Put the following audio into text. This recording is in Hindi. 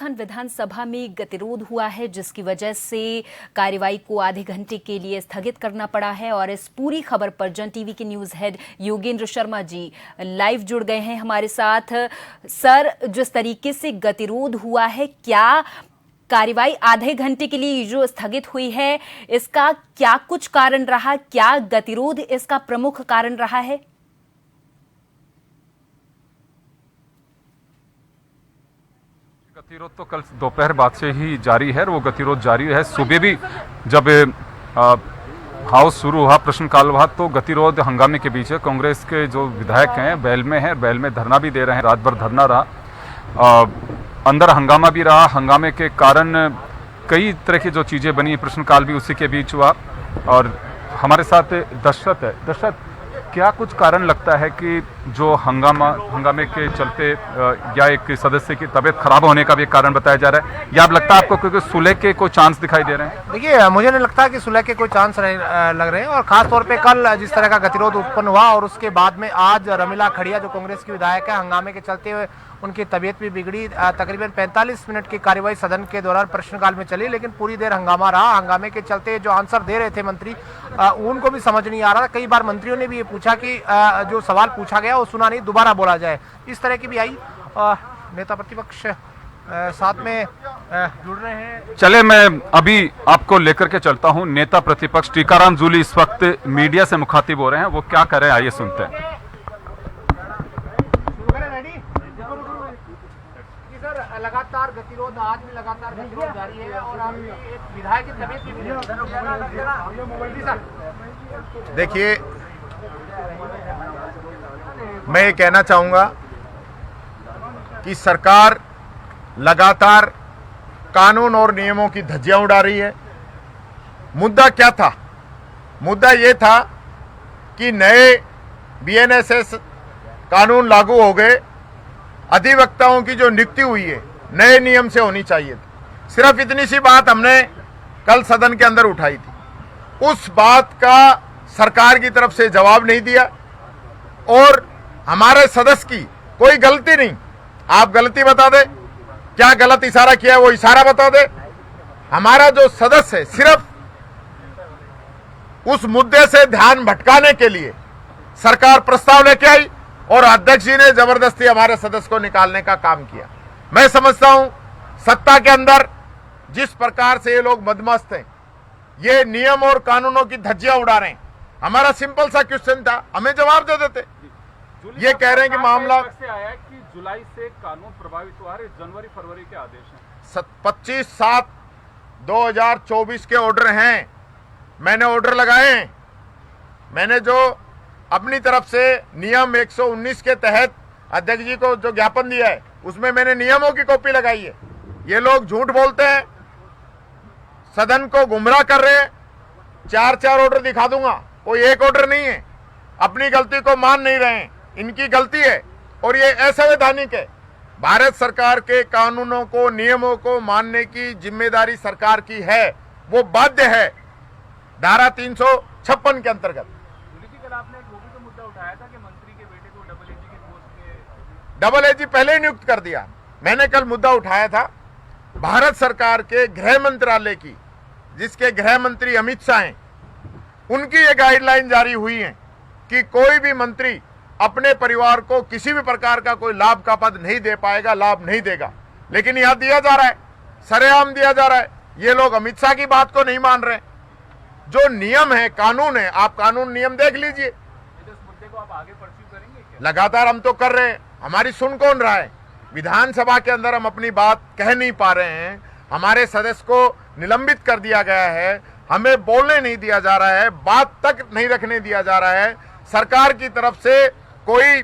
राजस्थान विधानसभा में गतिरोध हुआ है, जिसकी वजह से कार्यवाही को आधे घंटे के लिए स्थगित करना पड़ा है। और इस पूरी खबर पर जन टीवी के news head Yogendra Sharma ji live जुड़ गए हैं हमारे साथ। सर, जिस तरीके से गतिरोध हुआ है, क्या कार्यवाही आधे घंटे के लिए जो स्थगित हुई है, इसका क्या कुछ कारण रहा? क्या गतिरोध इसका प्रमुख कारण रहा है? गतिरोध तो कल दोपहर बाद से ही जारी है और वो गतिरोध जारी है। सुबह भी जब हाउस शुरू हुआ, प्रश्नकाल हुआ, तो गतिरोध हंगामे के बीच है। कांग्रेस के जो विधायक हैं बैल में हैं, बैल में धरना भी दे रहे हैं। रात भर धरना रहा, अंदर हंगामा भी रहा। हंगामे के कारण कई तरह की जो चीज़ें बनी, प्रश्नकाल भी उसी के बीच हुआ। और हमारे साथ दशरथ है। दशरथ, क्या कुछ कारण लगता है कि जो हंगामे के चलते या एक सदस्य की तबीयत खराब होने का भी एक कारण बताया जा रहा है, या अब लगता है आपको क्योंकि सुलह के कोई चांस दिखाई दे रहे हैं? देखिए, मुझे नहीं लगता कि सुलह के कोई चांस लग रहे हैं। और खास तौर पे कल जिस तरह का गतिरोध उत्पन्न हुआ और उसके बाद में आज रमीला खड़िया जो कांग्रेस की विधायक है, हंगामे के चलते हुए उनकी तबीयत भी बिगड़ी। तकरीबन 45 मिनट की कार्यवाही सदन के दौरान प्रश्नकाल में चली, लेकिन पूरी देर हंगामा रहा। हंगामे के चलते जो आंसर दे रहे थे मंत्री, उनको भी समझ नहीं आ रहा। कई बार मंत्रियों ने भी ये पूछा कि जो सवाल पूछा गया वो सुना नहीं, दोबारा बोला जाए। इस तरह की भी आई। नेता प्रतिपक्ष साथ में जुड़ रहे हैं। चले, मैं अभी आपको लेकर के चलता हूं। नेता प्रतिपक्ष टीकाराम जूली इस वक्त मीडिया से मुखातिब हो रहे हैं। वो क्या कर रहे हैं, आइए सुनते हैं। लगातार गतिरोध, आज भी लगातार गतिरोध जारी है और एक विधायक की तबीयत भी बिगड़ी। देखिए, मैं ये कहना चाहूंगा कि सरकार लगातार कानून और नियमों की धज्जियां उड़ा रही है। मुद्दा क्या था? मुद्दा ये था कि नए बीएनएसएस कानून लागू हो गए, अधिवक्ताओं की जो नियुक्ति हुई है नए नियम से होनी चाहिए थी। सिर्फ इतनी सी बात हमने कल सदन के अंदर उठाई थी। उस बात का सरकार की तरफ से जवाब नहीं दिया और हमारे सदस्य की कोई गलती नहीं। आप गलती बता दे, क्या गलत इशारा किया है वो इशारा बता दे। हमारा जो सदस्य है सिर्फ उस मुद्दे से ध्यान भटकाने के लिए सरकार प्रस्ताव लेके आई और अध्यक्ष जी ने जबरदस्ती हमारे सदस्य को निकालने का काम किया। मैं समझता हूं सत्ता के अंदर जिस प्रकार से ये लोग मदमस्त हैं, ये नियम और कानूनों की धज्जियां उड़ा रहे हैं। हमारा सिंपल सा क्वेश्चन था, हमें जवाब दे देते। ये कह रहे हैं कि मामला से आया है कि जुलाई से कानून प्रभावित हुआ है, जनवरी फरवरी के आदेश हैं। 25/7/2024 के ऑर्डर हैं। मैंने ऑर्डर लगाए हैं। मैंने जो अपनी तरफ से नियम 119 के तहत अध्यक्ष जी को जो ज्ञापन दिया है उसमें मैंने नियमों की कॉपी लगाई है। ये लोग झूठ बोलते हैं, सदन को गुमराह कर रहे हैं। 4 ऑर्डर दिखा दूंगा, कोई एक ऑर्डर नहीं है। अपनी गलती को मान नहीं रहे हैं, इनकी गलती है और ये असंवैधानिक है। भारत सरकार के कानूनों को, नियमों को मानने की जिम्मेदारी सरकार की है, वो बाध्य है धारा 356 के अंतर्गत। आपने वो भी तो मुद्दा उठाया था कि मंत्री के बेटे को डबल एजी की पोस्ट पे डबल एजी पहले ही नियुक्त कर दिया। मैंने कल मुद्दा उठाया था भारत सरकार के गृह मंत्रालय की, जिसके गृह मंत्री अमित शाह हैं, उनकी ये गाइडलाइन जारी हुई है कि कोई भी मंत्री अपने परिवार को किसी भी प्रकार का कोई लाभ का पद नहीं दे पाएगा, लाभ नहीं देगा। लेकिन यहां दिया जा रहा है, सरेआम दिया जा रहा है। ये लोग अमित शाह की बात को नहीं मान रहे। जो नियम है, कानून है, आप कानून नियम देख लीजिए। इस मुद्दे को आप आगे परस्यू करेंगे क्या? लगातार हम तो कर रहे हैं, हमारी सुन कौन रहा है? विधानसभा के अंदर हम अपनी बात कह नहीं पा रहे हैं। हमारे सदस्य को निलंबित कर दिया गया है, हमें बोलने नहीं दिया जा रहा है, बात तक नहीं रखने दिया जा रहा है। सरकार की तरफ से कोई